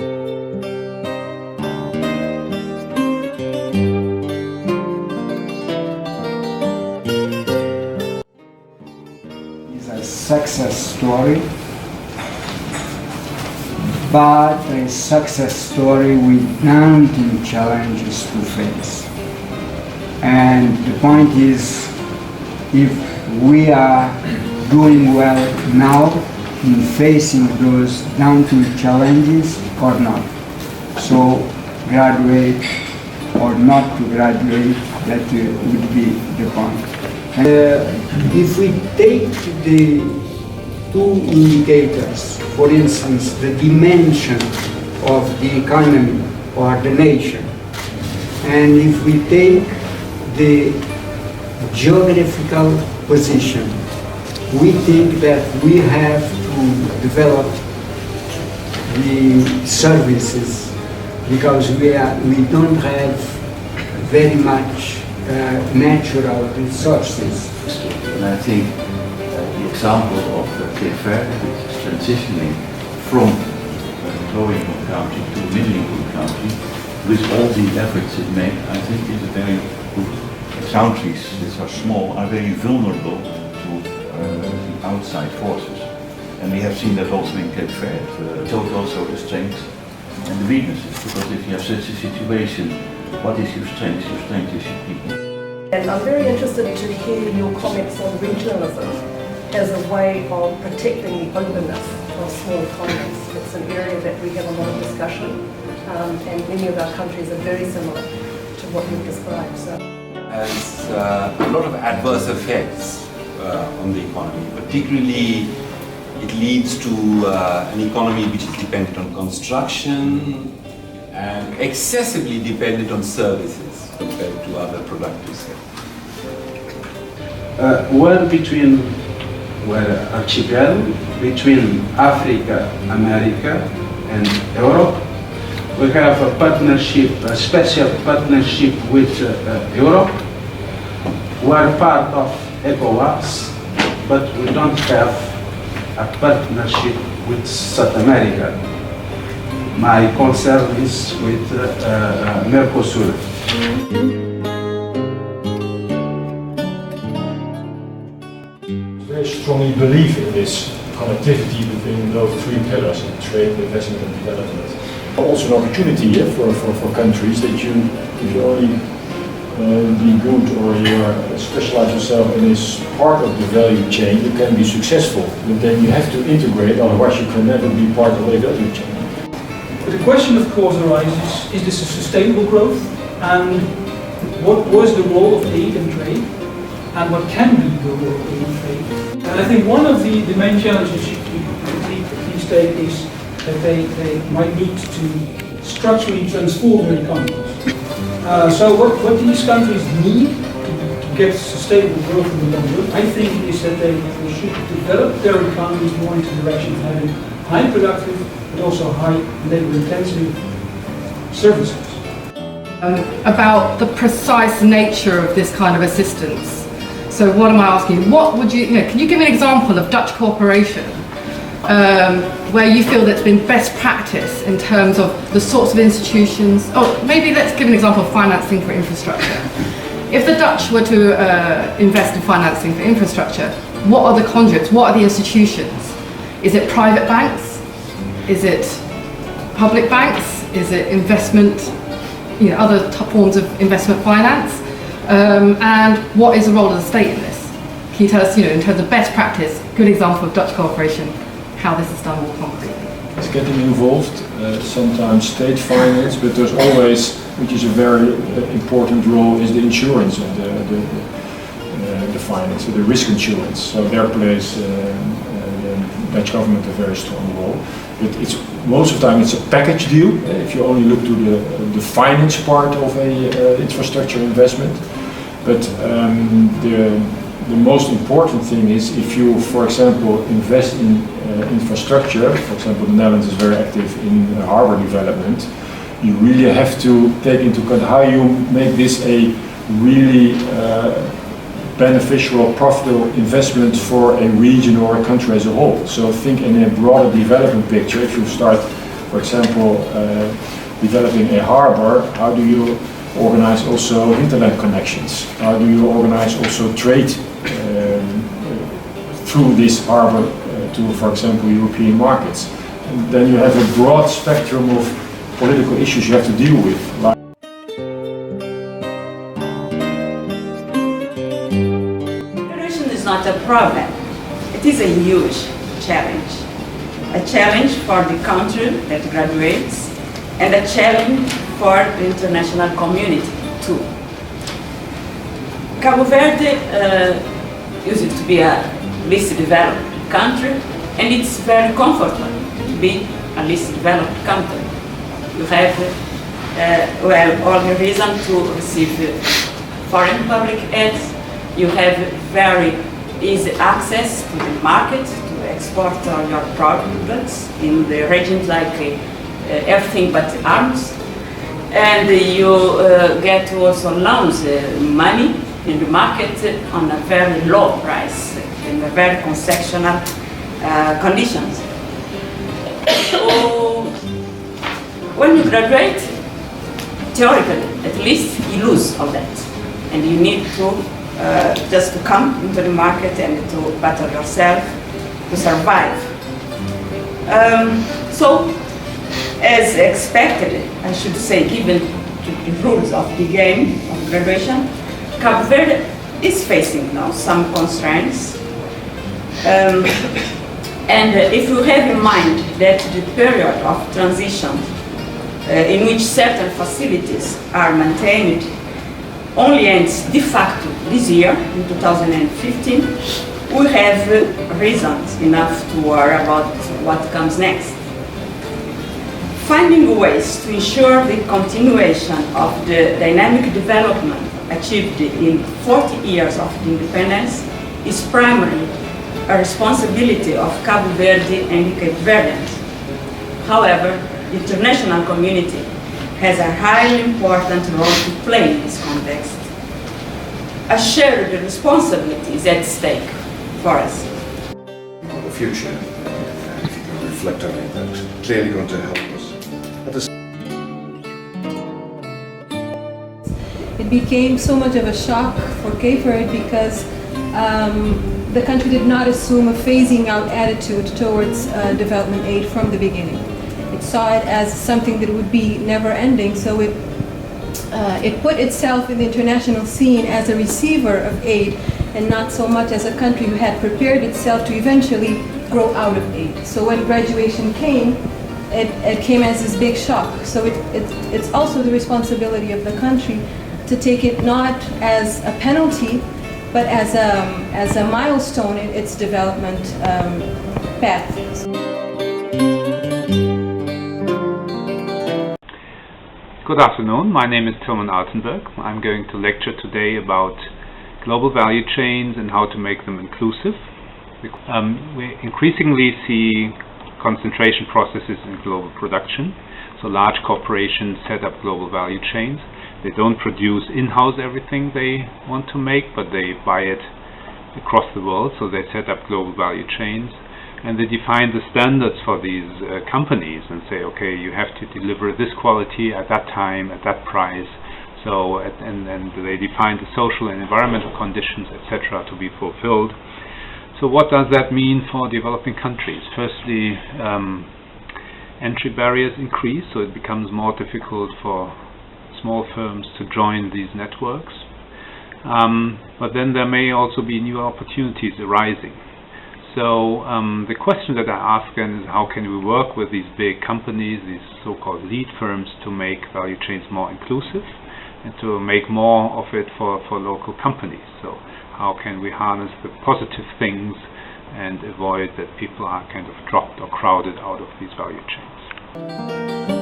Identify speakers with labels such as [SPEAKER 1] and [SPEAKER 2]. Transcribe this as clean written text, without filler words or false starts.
[SPEAKER 1] It's a success story, but a success story with daunting challenges to face. And the point is, if we are doing well now in facing those daunting challenges or not. So graduate or not to graduate, that would be the point. If we take the two indicators, for instance, the dimension of the economy or the nation, and if we take the geographical position, we think that we have to develop the services because we don't have very much natural resources.
[SPEAKER 2] And I think the example of Cape Verde, which is transitioning from a low-income country to a middle-income country, with all the efforts it made, I think is a very good. Countries which are small are very vulnerable to the outside forces. And we have seen that also in Cape Verde. It shows also the strengths and the weaknesses, because if you have such a situation, what is your strength? Your strength is your people.
[SPEAKER 3] And I'm very interested to hear your comments on regionalism as a way of protecting the openness of small economies. It's an area that we have a lot of discussion, and many of our countries are very similar to what you've described. So.
[SPEAKER 4] Has a lot of adverse effects on the economy. Particularly, it leads to an economy which is dependent on construction and excessively dependent on services compared to other productive sectors.
[SPEAKER 5] Archipel between Africa, America and Europe. We have a partnership, a special partnership with Europe. We are part of ECOWAS, but we don't have a partnership with South America. My concern is with Mercosur.
[SPEAKER 6] Very strongly believe in this connectivity between those three pillars: trade, investment and development. Also an opportunity for countries that you, if you only be good or you specialize yourself in this part of the value chain, you can be successful. But then you have to integrate, otherwise you can never be part of a value chain.
[SPEAKER 7] But the question of course arises, is this a sustainable growth? And what was the role of aid and trade? And what can be the role of aid and trade? And I think one of the main challenges these days is that they might need to structurally transform their economies. So what these countries need to get sustainable growth in the long run, I think, is that they should develop their economies more into the direction of having high productive but also high labor intensive services.
[SPEAKER 8] About the precise nature of this kind of assistance. So what am I asking you? What would can you give me an example of Dutch cooperation where you feel that's been best practice in terms of the sorts of institutions, maybe let's give an example of financing for infrastructure. If the Dutch were to invest in financing for infrastructure, what are the conduits, what are the institutions? Is it private banks? Is it public banks? Is it investment, other forms of investment finance? And what is the role of the state in this? Can you tell us, in terms of best practice, good example of Dutch cooperation, how this is done more concretely?
[SPEAKER 6] It's getting involved, sometimes state finance, but there's always, which is a very important role, is the insurance of the finance, so the risk insurance. So there plays the Dutch government a very strong role. But most of the time it's a package deal. If you only look to the finance part of a infrastructure investment. But the most important thing is if you, for example, invest in infrastructure, for example, the Netherlands is very active in harbour development, you really have to take into account how you make this a really beneficial, profitable investment for a region or a country as a whole. So think in a broader development picture. If you start for example, developing a harbor, how do you organize also internet connections? How do you organize also trade through this harbor to, for example, European markets? And then you have a broad spectrum of political issues you have to deal with.
[SPEAKER 9] Migration is not a problem. It is a huge challenge. A challenge for the country that graduates and a challenge for the international community too. Cabo Verde used to be a least developed country, and it's very comfortable to be a least developed country. You have all the reason to receive foreign public aids. You have very easy access to the market to export your products in the regions like everything but arms. And you get also loans, money in the market on a very low price, in a very concessional conditions. So when you graduate, theoretically, at least you lose all that. And you need to just to come into the market and to battle yourself to survive. So, as expected, I should say, given the rules of the game of graduation, Cabo Verde is facing now some constraints. And if you have in mind that the period of transition in which certain facilities are maintained only ends de facto this year, in 2015, we have reasons enough to worry about what comes next. Finding ways to ensure the continuation of the dynamic development achieved in 40 years of independence is primarily a responsibility of Cabo Verde and the Cape Verdeans. However, the international community has a highly important role to play in this context. A shared responsibility is at stake for us.
[SPEAKER 10] The future, if you can reflect on it, that's clearly going to help us.
[SPEAKER 11] It became so much of a shock for Cape Verde because the country did not assume a phasing out attitude towards development aid from the beginning. It saw it as something that would be never ending, so it put itself in the international scene as a receiver of aid and not so much as a country who had prepared itself to eventually grow out of aid. So when graduation came, it came as this big shock. So it's also the responsibility of the country to take it not as a penalty, but as a milestone in its development path.
[SPEAKER 12] Good afternoon, my name is Tilman Altenberg. I'm going to lecture today about global value chains and how to make them inclusive. We increasingly see concentration processes in global production. So large corporations set up global value chains. They don't produce in-house everything they want to make, but they buy it across the world. So they set up global value chains. And they define the standards for these companies and say, okay, you have to deliver this quality at that time, at that price. So, and they define the social and environmental conditions, etc., to be fulfilled. So what does that mean for developing countries? Firstly, entry barriers increase, so it becomes more difficult for small firms to join these networks. But then there may also be new opportunities arising. So the question that I ask then is, how can we work with these big companies, these so-called lead firms, to make value chains more inclusive and to make more of it for local companies? So how can we harness the positive things and avoid that people are kind of dropped or crowded out of these value chains?